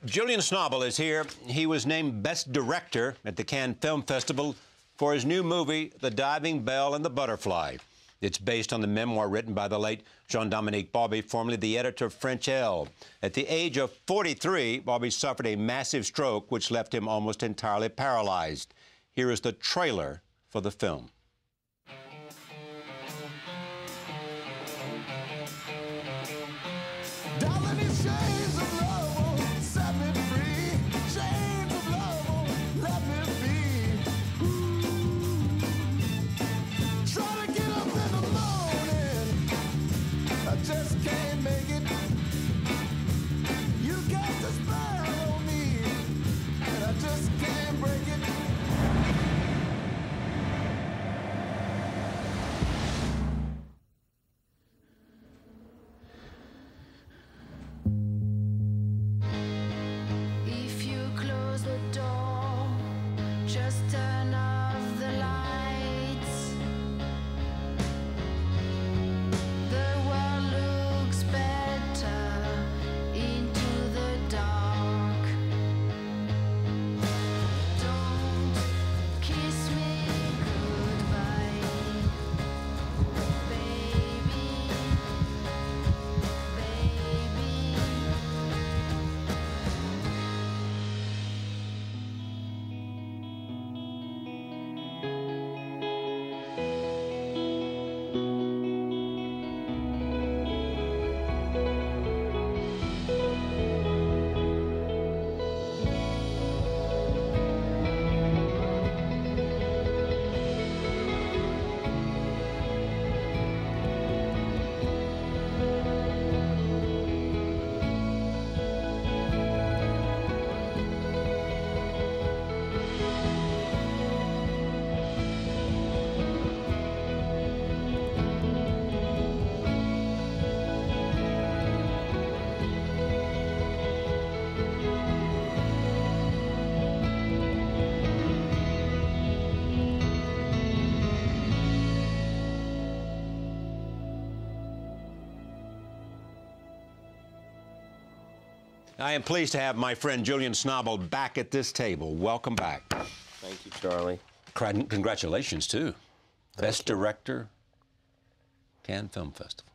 Julian Schnabel is here. He was named Best Director at the Cannes Film Festival for his new movie, The Diving Bell and the Butterfly. It's based on the memoir written by the late Jean-Dominique Bauby, formerly the editor of French Elle. At the age of 43, Bauby suffered a massive stroke, which left him almost entirely paralyzed. Here is the trailer for the film. I am pleased to have my friend Julian Schnabel back at this table. Welcome back. Thank you, Charlie. Congratulations, too. Best Director, Cannes Film Festival.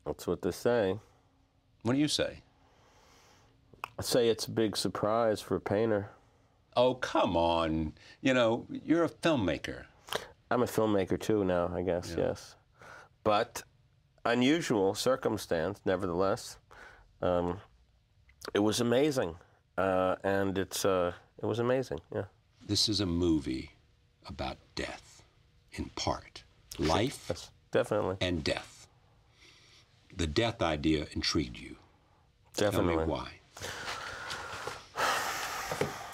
That's what they say. What do you say? I say it's a big surprise for a painter. Oh, come on. You know, you're a filmmaker. I'm a filmmaker, too, now, I guess, yes. But unusual circumstance, nevertheless. It was amazing, and it was amazing, yeah. This is a movie about death, in part. Life yes, definitely. And death. The death idea intrigued you. Definitely. Tell me why.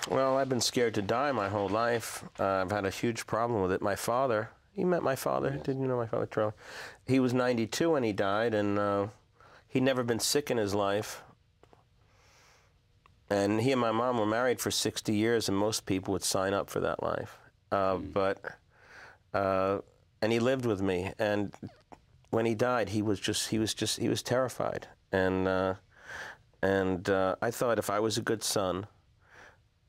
Well, I've been scared to die my whole life. I've had a huge problem with it. My father, you met my father, yes. Didn't you know my father, Charlie? He was 92 when he died, and he'd never been sick in his life. And he and my mom were married for 60 years, and most people would sign up for that life. And he lived with me. And when he died, he was terrified. And I thought if I was a good son,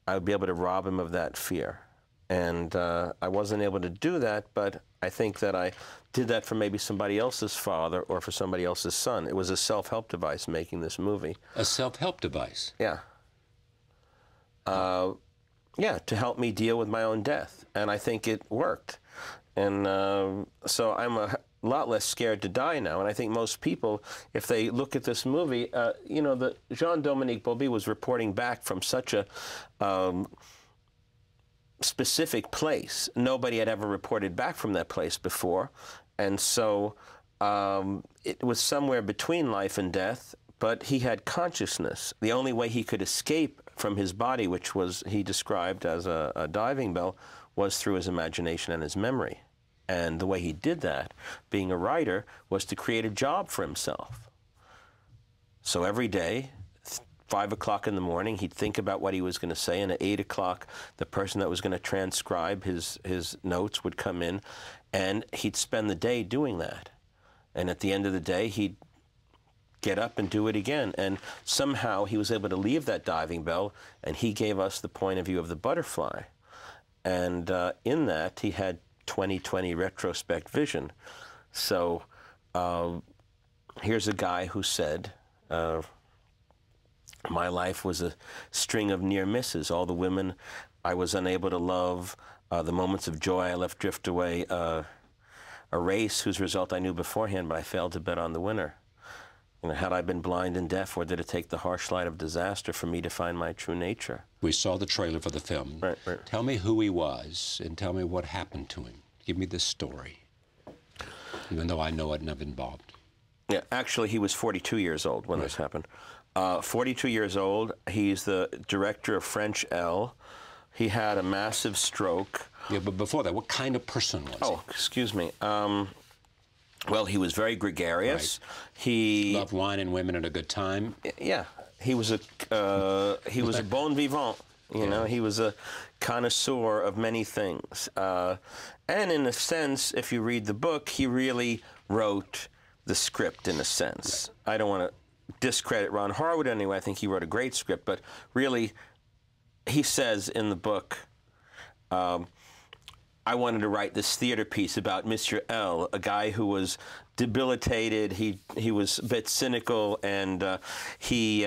I would be able to rob him of that fear. And I wasn't able to do that, but I think that I did that for maybe somebody else's father or for somebody else's son. It was a self-help device making this movie. A self-help device? Yeah. Yeah, to help me deal with my own death, and I think it worked. And so I'm a lot less scared to die now, and I think most people, if they look at this movie, you know, the Jean-Dominique Bauby was reporting back from such a specific place. Nobody had ever reported back from that place before, and so it was somewhere between life and death, but he had consciousness. The only way he could escape from his body, which was he described as a diving bell, was through his imagination and his memory. And the way he did that, being a writer, was to create a job for himself. So every day, 5 o'clock in the morning, he'd think about what he was going to say, and at 8 o'clock, the person that was going to transcribe his notes would come in, and he'd spend the day doing that. And at the end of the day, he'd get up and do it again. And somehow he was able to leave that diving bell, and he gave us the point of view of the butterfly. And in that, he had 20/20 retrospect vision. So here's a guy who said, my life was a string of near misses. All the women I was unable to love, the moments of joy I left drift away, a race whose result I knew beforehand, but I failed to bet on the winner. You know, had I been blind and deaf, or did it take the harsh light of disaster for me to find my true nature? We saw the trailer for the film. Right, right. Tell me who he was, and tell me what happened to him. Give me the story, even though I know it and I'm involved. Yeah, actually, he was 42 years old when this happened. 42 years old. He's the director of French L. He had a massive stroke. Yeah, but before that, what kind of person was he? Oh, excuse me. Well, he was very gregarious. Right. He Loved wine and women and a good time. Yeah, he was a bon vivant. You know, he was a connoisseur of many things. And in a sense, if you read the book, he really wrote the script in a sense. Right. I don't want to discredit Ron Harwood anyway. I think he wrote a great script, but really, he says in the book, I wanted to write this theater piece about Mr. L, a guy who was debilitated. He was a bit cynical, and he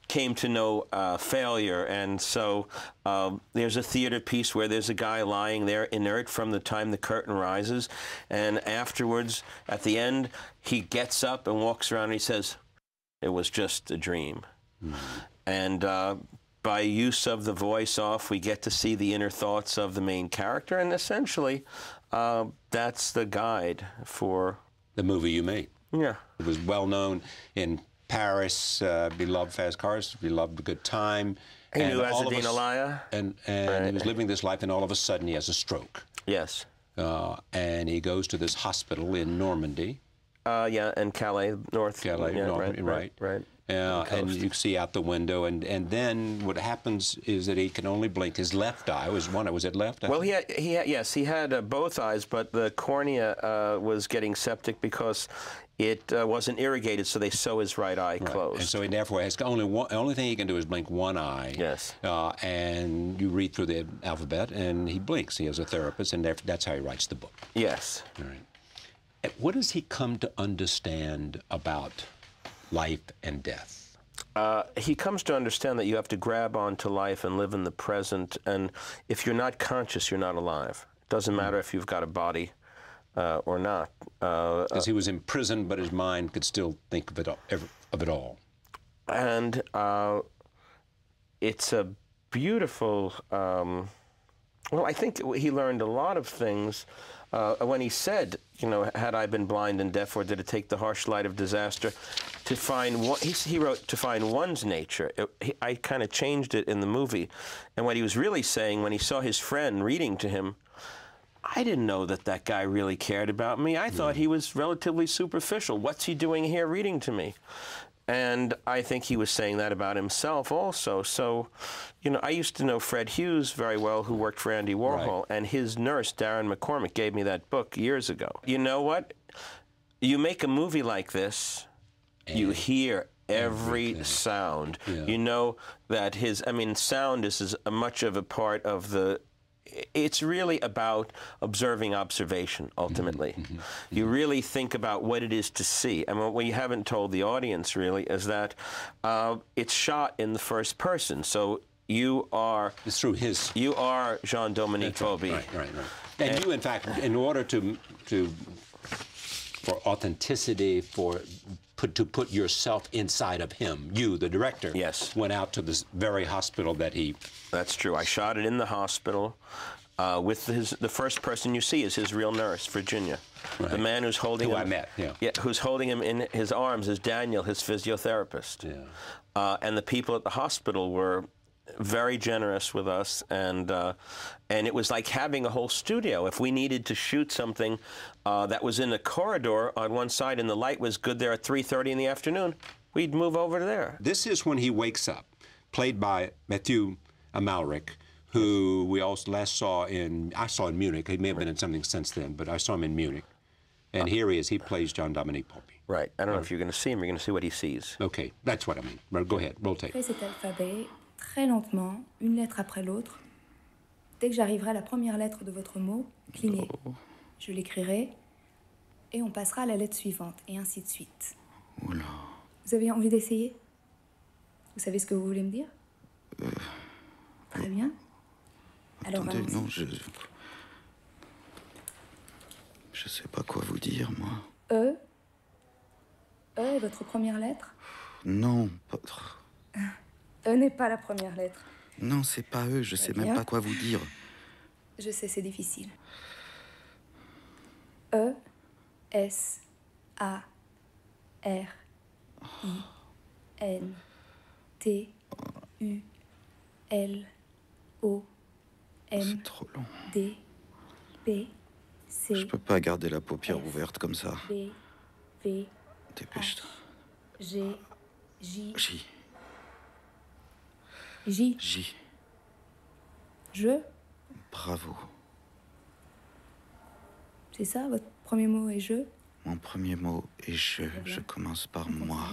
came to know failure. And so there's a theater piece where there's a guy lying there inert from the time the curtain rises, and afterwards, at the end, he gets up and walks around and he says, "It was just a dream." Mm. And by use of the voice-off, we get to see the inner thoughts of the main character, and essentially, that's the guide for the movie you made. Yeah. It was well known in Paris, beloved fast cars, beloved a good time. He knew Azzedine Alaya. And right. He was living this life, and all of a sudden he has a stroke. Yes. And he goes to this hospital in Normandy. Yeah, and Calais, North. Calais, yeah, right. And you see out the window, and then what happens is that he can only blink. His left eye was it left? Well, he had both eyes, but the cornea was getting septic because it wasn't irrigated, so they sew his right eye closed. And so he therefore has only thing he can do is blink one eye. Yes. And you read through the alphabet, and he blinks. He has a therapist, and that's how he writes the book. Yes. All right. What does he come to understand about life and death? He comes to understand that you have to grab onto life and live in the present, and if you're not conscious, you're not alive. It doesn't matter if you've got a body or not. Because he was imprisoned, but his mind could still think of it all. And it's a beautiful, well, I think he learned a lot of things when he said, you know, had I been blind and deaf, or did it take the harsh light of disaster to find one, he wrote, to find one's nature. I kind of changed it in the movie. And what he was really saying when he saw his friend reading to him, I didn't know that guy really cared about me. I thought he was relatively superficial. What's he doing here reading to me? And I think he was saying that about himself also. So, you know, I used to know Fred Hughes very well, who worked for Andy Warhol, and his nurse, Darren McCormick, gave me that book years ago. You know what? You make a movie like this, you hear every sound. Yeah. You know that sound is as much of a part of the... It's really about observing observation, ultimately. You really think about what it is to see. And what we haven't told the audience, really, is that it's shot in the first person. So you are... It's through his... You are Jean-Dominique Bauby. Right. And you, in fact, in order for authenticity, to put yourself inside of him, you, the director, yes, went out to this very hospital that he... That's true. I shot it in the hospital with the first person you see is his real nurse, Virginia. Right. The man who's holding him... Who I met, yeah. Who's holding him in his arms is Daniel, his physiotherapist. Yeah. And the people at the hospital were very generous with us, and it was like having a whole studio. If we needed to shoot something that was in a corridor on one side and the light was good there at 3:30 in the afternoon, we'd move over to there. This is when he wakes up, played by Mathieu Amalric, who we also last saw I saw in Munich. He may have been in something since then, but I saw him in Munich. And here he is. He plays Jean-Dominique Bauby. Right. I don't know if you're going to see him. You're going to see what he sees. Okay, that's what I mean. Well, go ahead, roll tape. Fais cet alphabet très lentement, une lettre après l'autre. Dès que j'arriverai à la première lettre de votre mot, clignez. Je l'écrirai et on passera à la lettre suivante, et ainsi de suite. Oula. Vous avez envie d'essayer? Vous savez ce que vous voulez me dire? Très bien. Alors, Attendez, allons-y. non, je sais pas quoi vous dire, moi. E. E est votre première lettre? Non, pas... E n'est pas la première lettre. Non, c'est pas eux, je sais bien. même pas quoi vous dire. Je sais, c'est difficile. E, S, A, R, I, N, T, U, L, O, M, C'est trop long. D, P, C, Je peux pas garder la paupière ouverte comme ça. B, V, Dépêche-toi. G, J, J. J, J. je. Bravo. C'est ça, votre premier mot est je? Mon premier mot est je. Je commence par moi.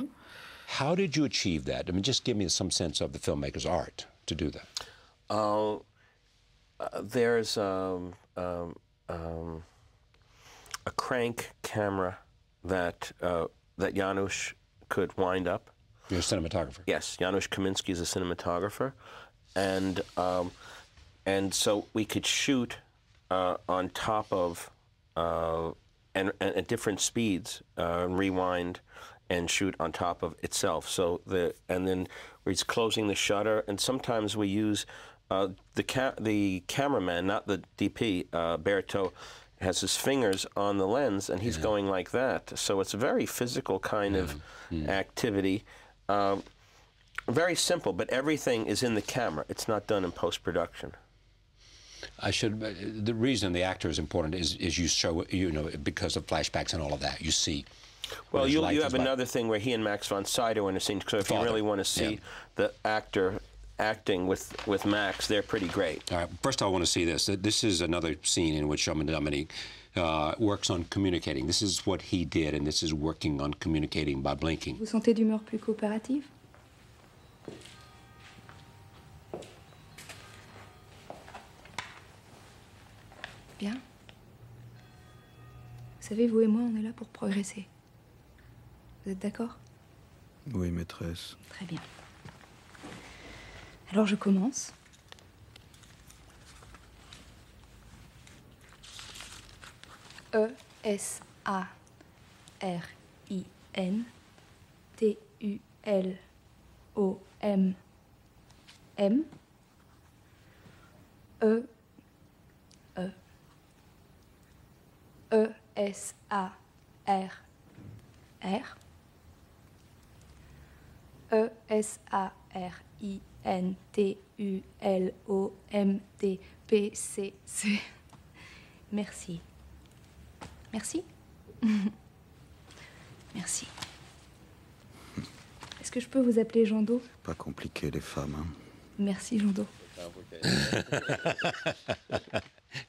How did you achieve that? I mean, just give me some sense of the filmmaker's art to do that. There's a crank camera that that Janusz could wind up. You're a cinematographer. Yes, Janusz Kaminski is a cinematographer, and so we could shoot on top of and at different speeds, rewind and shoot on top of itself. So and then he's closing the shutter, and sometimes we use the cameraman, not the DP, Berto, has his fingers on the lens, and he's going like that. So it's a very physical kind of activity. Very simple, but everything is in the camera. It's not done in post-production. The reason the actor is important is you show, because of flashbacks and all of that, you see. Well, you have another thing where he and Max von Sydow in a scene, so if you really want to see the actor acting with Max, they're pretty great. All right, first I want to see this. This is another scene in which Dominique works on communicating. This is what he did, and this is working on communicating by blinking. Vous sentez d'humeur plus coopérative? Bien. Vous savez, vous et moi, on est là pour progresser. Vous êtes d'accord? Oui, maîtresse. Très bien. Alors je commence. E, S, A, R, I, N, T, U, L, O, M, M, E, E, E, S, A, R, R, E, S, A, R, I, N, T, U, L, O, M, D, P, C, C. Merci. Merci. Merci. Est-ce que je peux vous appeler Jean Do? Pas compliqué, les femmes, hein. Merci, Jean Do.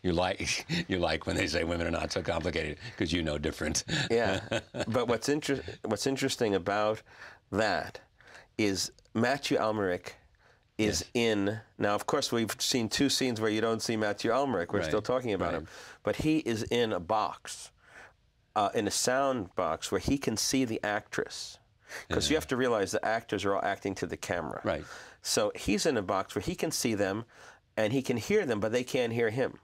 You like when they say women are not so complicated because you know different. Yeah, but what's interesting about that is Matthew Almeric is in. Now, of course, we've seen two scenes where you don't see Matthew Almeric. We're still talking about him, but he is in a box, in a sound box where he can see the actress. Because you have to realize the actors are all acting to the camera. Right. So he's in a box where he can see them, and he can hear them, but they can't hear him.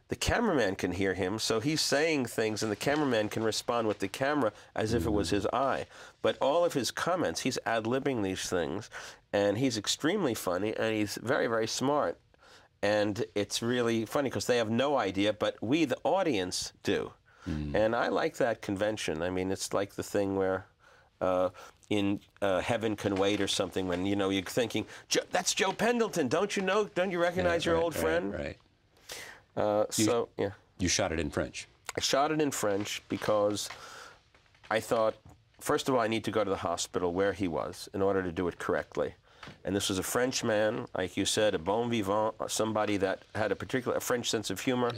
The cameraman can hear him, so he's saying things, and the cameraman can respond with the camera as if it was his eye. But all of his comments, he's ad-libbing these things, and he's extremely funny, and he's very, very smart. And it's really funny because they have no idea, but we, the audience, do. And I like that convention. I mean, it's like the thing where in Heaven Can Wait or something, when, you're thinking, that's Joe Pendleton, don't you know? Don't you recognize your old friend? Right. You shot it in French. I shot it in French because I thought, first of all, I need to go to the hospital where he was in order to do it correctly. And this was a French man, like you said, a bon vivant, somebody that had a French sense of humor,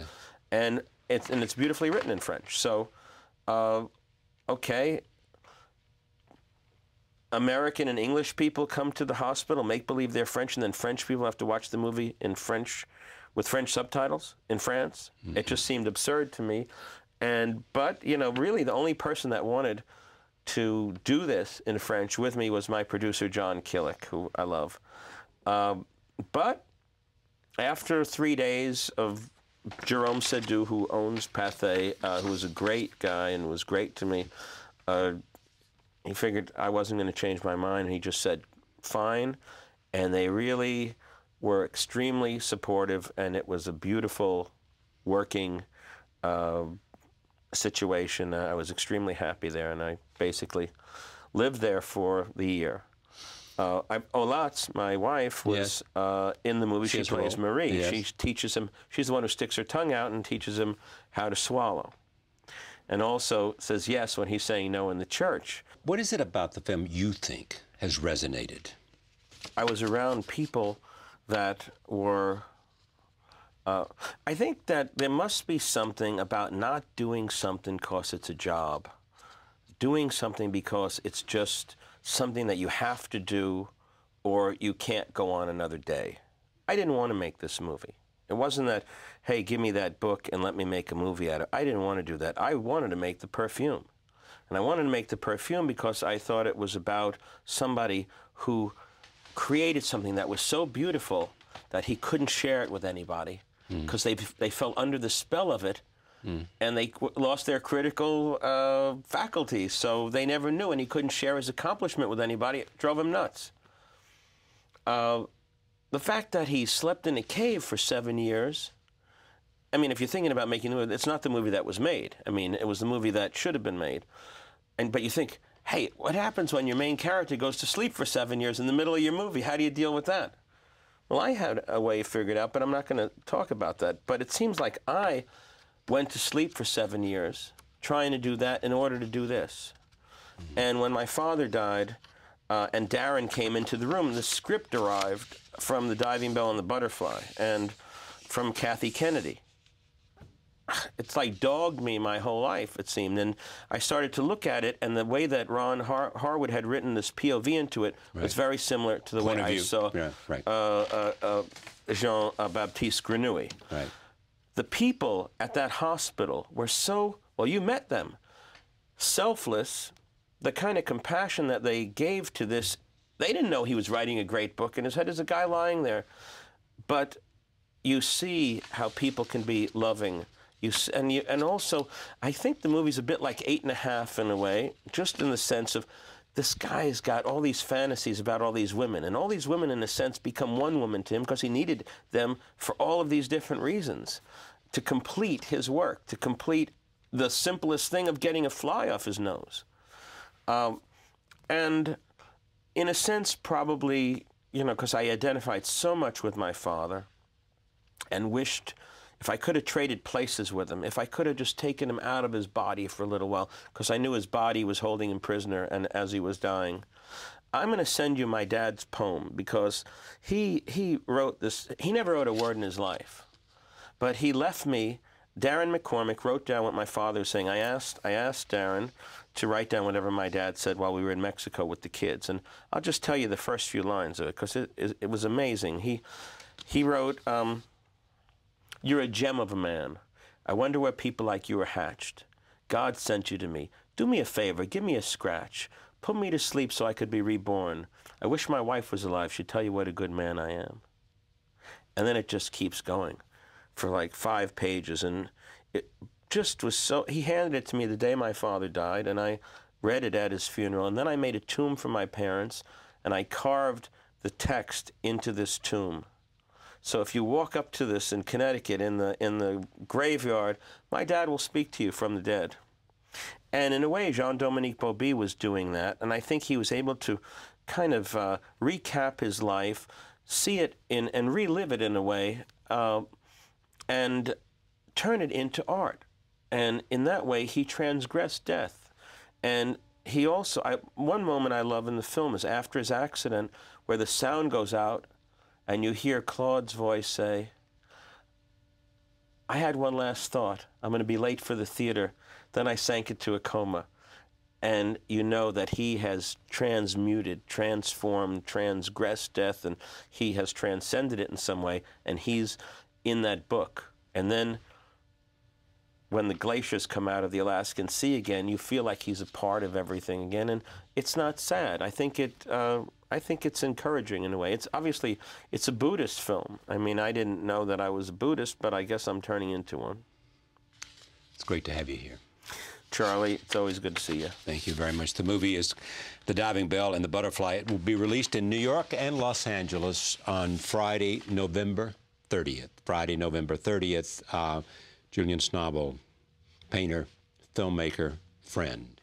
and it's beautifully written in French. So, okay, American and English people come to the hospital, make believe they're French, and then French people have to watch the movie in French with French subtitles in France. Mm-hmm. It just seemed absurd to me. But, you know, really the only person that wanted to do this in French with me was my producer, John Killick, who I love. But after 3 days of Jerome Seydoux, who owns Pathé, who was a great guy and was great to me, he figured I wasn't going to change my mind. He just said, fine. And they really were extremely supportive, and it was a beautiful working situation. I was extremely happy there, and I basically lived there for the year. Olatz, my wife, was in the movie. She plays Marie. Yes. She teaches him. She's the one who sticks her tongue out and teaches him how to swallow. And also says yes when he's saying no in the church. What is it about the film you think has resonated? I was around people that were... I think that there must be something about not doing something because it's a job. Doing something because it's just something that you have to do or you can't go on another day. I didn't want to make this movie. It wasn't that, hey, give me that book and let me make a movie out of it. I didn't want to do that. I wanted to make the perfume. And I wanted to make the perfume because I thought it was about somebody who created something that was so beautiful that he couldn't share it with anybody because they fell under the spell of it and they lost their critical faculties. So they never knew, and he couldn't share his accomplishment with anybody. It drove him nuts. The fact that he slept in a cave for 7 years, I mean, if you're thinking about making a movie, it's not the movie that was made. I mean, it was the movie that should have been made. But you think, hey, what happens when your main character goes to sleep for 7 years in the middle of your movie? How do you deal with that? Well, I had a way figured out, but I'm not going to talk about that. But it seems like I went to sleep for 7 years trying to do that in order to do this. And when my father died, and Darren came into the room, the script arrived from The Diving Bell and the Butterfly and from Kathy Kennedy. It's like dogged me my whole life, it seemed. And I started to look at it, and the way that Ron Harwood had written this POV into it was very similar to the way I saw Jean-Baptiste Grenouille. Right. The people at that hospital were so, well, you met them, selfless. The kind of compassion that they gave to this, they didn't know he was writing a great book in his head. There's a guy lying there. But you see how people can be loving. And also, I think the movie's a bit like 8.5 in a way, just in the sense of this guy's got all these fantasies about all these women. And all these women, in a sense, become one woman to him because he needed them for all of these different reasons to complete his work, to complete the simplest thing of getting a fly off his nose. And in a sense, probably, you know, because I identified so much with my father and wished if I could have traded places with him, if I could have just taken him out of his body for a little while, because I knew his body was holding him prisoner and as he was dying. I'm going to send you my dad's poem because he wrote this. He never wrote a word in his life, but he left me. Darren McCormick wrote down what my father was saying. I asked Darren to write down whatever my dad said while we were in Mexico with the kids. And I'll just tell you the first few lines of it, because it was amazing. He wrote, "You're a gem of a man. I wonder where people like you are hatched. God sent you to me. Do me a favor, give me a scratch. Put me to sleep so I could be reborn. I wish my wife was alive. She'd tell you what a good man I am." And then it just keeps going for like 5 pages. And it just was so, he handed it to me the day my father died, and I read it at his funeral. And then I made a tomb for my parents, and I carved the text into this tomb. So if you walk up to this in Connecticut, in the graveyard, my dad will speak to you from the dead. And in a way, Jean-Dominique Bauby was doing that, and I think he was able to kind of recap his life, see it and relive it in a way, and turn it into art. And in that way, he transgressed death. And he also, one moment I love in the film is after his accident, where the sound goes out, and you hear Claude's voice say, "I had one last thought. I'm going to be late for the theater." Then I sank into a coma. and you know that he has transmuted, transformed, transgressed death, and he has transcended it in some way, and he's in that book. And then when the glaciers come out of the Alaskan Sea again, you feel like he's a part of everything again, and it's not sad. I think it's encouraging in a way. It's obviously, it's a Buddhist film. I mean, I didn't know that I was a Buddhist, but I guess I'm turning into one. It's great to have you here. Charlie, it's always good to see you. Thank you very much. The movie is The Diving Bell and the Butterfly. It will be released in New York and Los Angeles on Friday, November 30th. Friday, November 30th. Julian Schnabel, painter, filmmaker, friend.